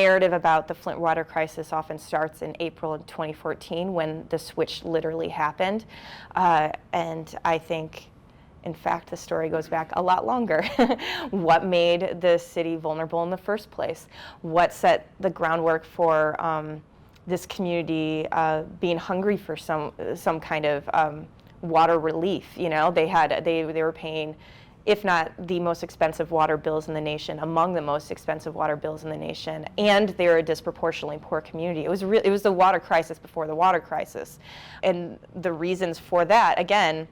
Narrative about the Flint water crisis often starts in April of 2014 when the switch literally happened. And I think, in fact, the story goes back a lot longer. What made the city vulnerable in the first place? What set the groundwork for this community being hungry for some kind of water relief? You know, they were paying, if not the most expensive water bills in the nation, among the most expensive water bills in the nation, and they're a disproportionately poor community. It was the water crisis before the water crisis, and the reasons for that, again,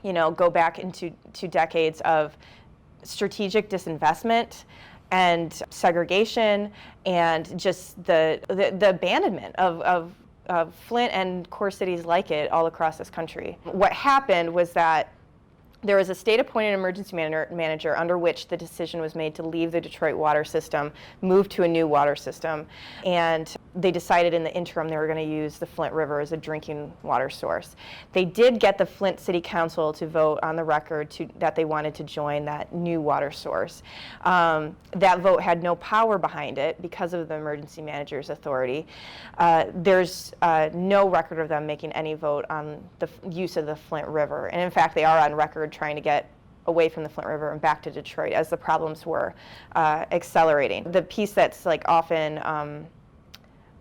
you know, go back into 2 decades of strategic disinvestment and segregation, and just the abandonment of Flint and core cities like it all across this country. What happened was that there was a state-appointed emergency manager under which the decision was made to leave the Detroit water system, move to a new water system, and they decided in the interim they were going to use the Flint River as a drinking water source. They did get the Flint City Council to vote on the record that they wanted to join that new water source. That vote had no power behind it because of the emergency manager's authority. There's no record of them making any vote on the use of the Flint River, and in fact they are on record trying to get away from the Flint River and back to Detroit as the problems were accelerating. The piece that's like often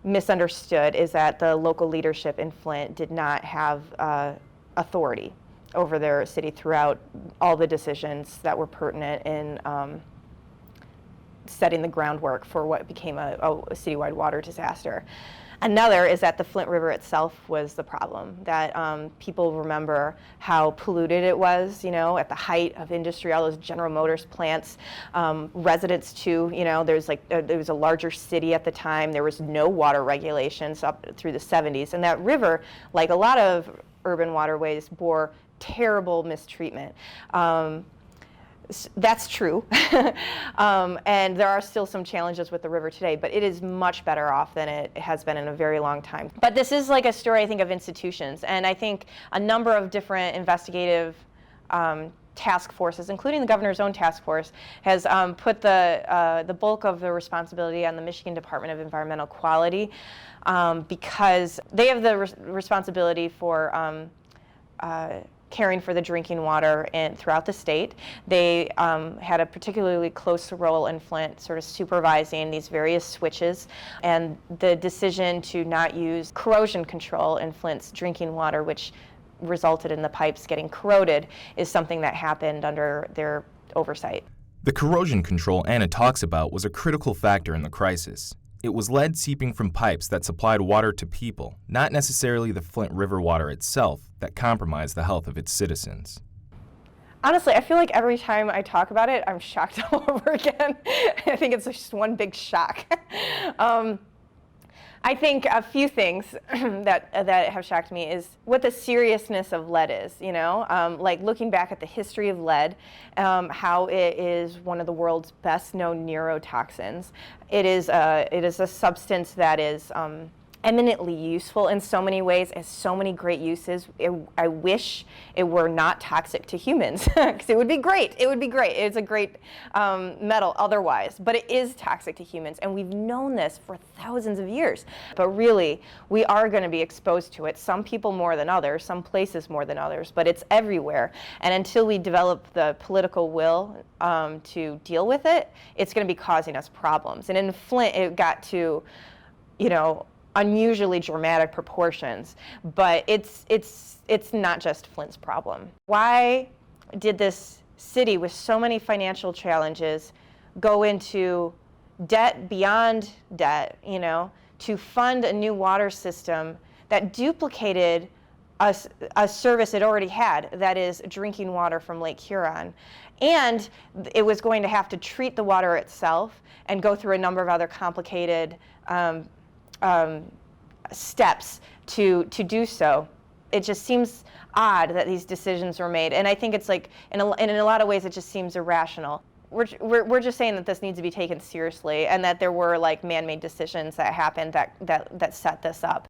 misunderstood is that the local leadership in Flint did not have authority over their city throughout all the decisions that were pertinent in setting the groundwork for what became a citywide water disaster. Another is that the Flint River itself was the problem, that people remember how polluted it was, you know, at the height of industry, all those General Motors plants, residents too, you know, there was a larger city at the time, there was no water regulations up through the 70s, and that river, like a lot of urban waterways, bore terrible mistreatment. That's true, and there are still some challenges with the river today, but it is much better off than it has been in a very long time. But this is like a story, I think, of institutions, and I think a number of different investigative task forces, including the governor's own task force, has put the bulk of the responsibility on the Michigan Department of Environmental Quality, because they have the responsibility for caring for the drinking water throughout the state. They had a particularly close role in Flint, sort of supervising these various switches, and the decision to not use corrosion control in Flint's drinking water, which resulted in the pipes getting corroded, is something that happened under their oversight. The corrosion control Anna talks about was a critical factor in the crisis. It was lead seeping from pipes that supplied water to people, not necessarily the Flint River water itself, that compromised the health of its citizens. Honestly, I feel like every time I talk about it, I'm shocked all over again. I think it's just one big shock. I think a few things that have shocked me is what the seriousness of lead is, you know? Like looking back at the history of lead, how it is one of the world's best known neurotoxins. It is a substance that is eminently useful in so many ways, has so many great uses. I wish it were not toxic to humans, because it would be great. It would be great. It's a great metal otherwise, but it is toxic to humans, and we've known this for thousands of years. But really, we are going to be exposed to it, some people more than others, some places more than others, but it's everywhere. And until we develop the political will to deal with it, it's going to be causing us problems. And in Flint, it got to, you know, unusually dramatic proportions, but it's not just Flint's problem. Why did this city with so many financial challenges go into debt beyond debt, you know, to fund a new water system that duplicated a service it already had, that is drinking water from Lake Huron? And it was going to have to treat the water itself and go through a number of other complicated steps to do so. It just seems odd that these decisions were made, and I think it's like in a lot of ways it just seems irrational. We're just saying that this needs to be taken seriously, and that there were like man-made decisions that happened that set this up.